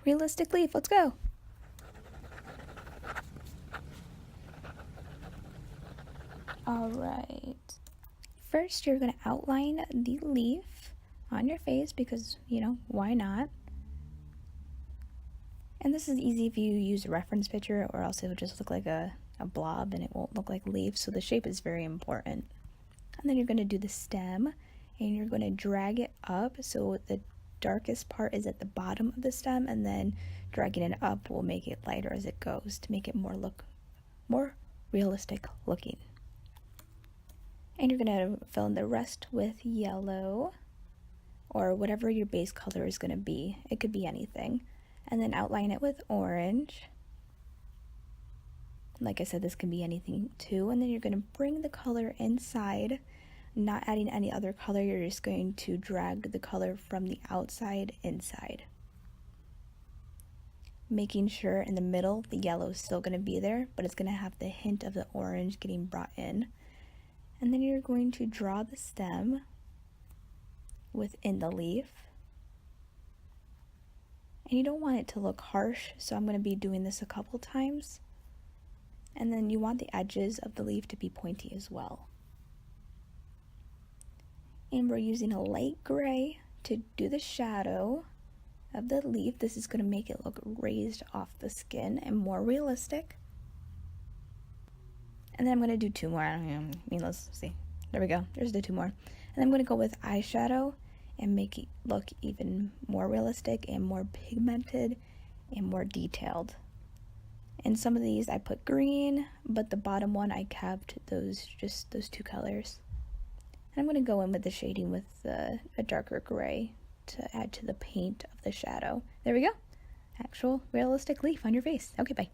realistic leaf. Let's go. Alright. First, you're going to outline the leaf on your face because, why not? And this is easy if you use a reference picture, or else it would just look like a blob and it won't look like leaves. So the shape is very important. And then you're going to do the stem and you're going to drag it up so the darkest part is at the bottom of the stem, and then dragging it up will make it lighter as it goes to make it more realistic looking. And you're going to fill in the rest with yellow or whatever your base color is going to be. It could be anything. And then outline it with orange. Like I said, this can be anything too. And then you're going to bring the color inside, not adding any other color. You're just going to drag the color from the outside inside. Making sure in the middle the yellow is still going to be there, but it's going to have the hint of the orange getting brought in. And then you're going to draw the stem within the leaf. And you don't want it to look harsh, so I'm going to be doing this a couple times. And then you want the edges of the leaf to be pointy as well. And we're using a light gray to do the shadow of the leaf. This is going to make it look raised off the skin and more realistic. And then I'm going to do two more. Let's see. There we go. There's the two more. And I'm going to go with eyeshadow and make it look even more realistic and more pigmented and more detailed. And some of these I put green, but the bottom one I kept those two colors. And I'm going to go in with the shading with a darker gray to add to the paint of the shadow. There we go. Actual realistic leaf on your face. Okay, bye.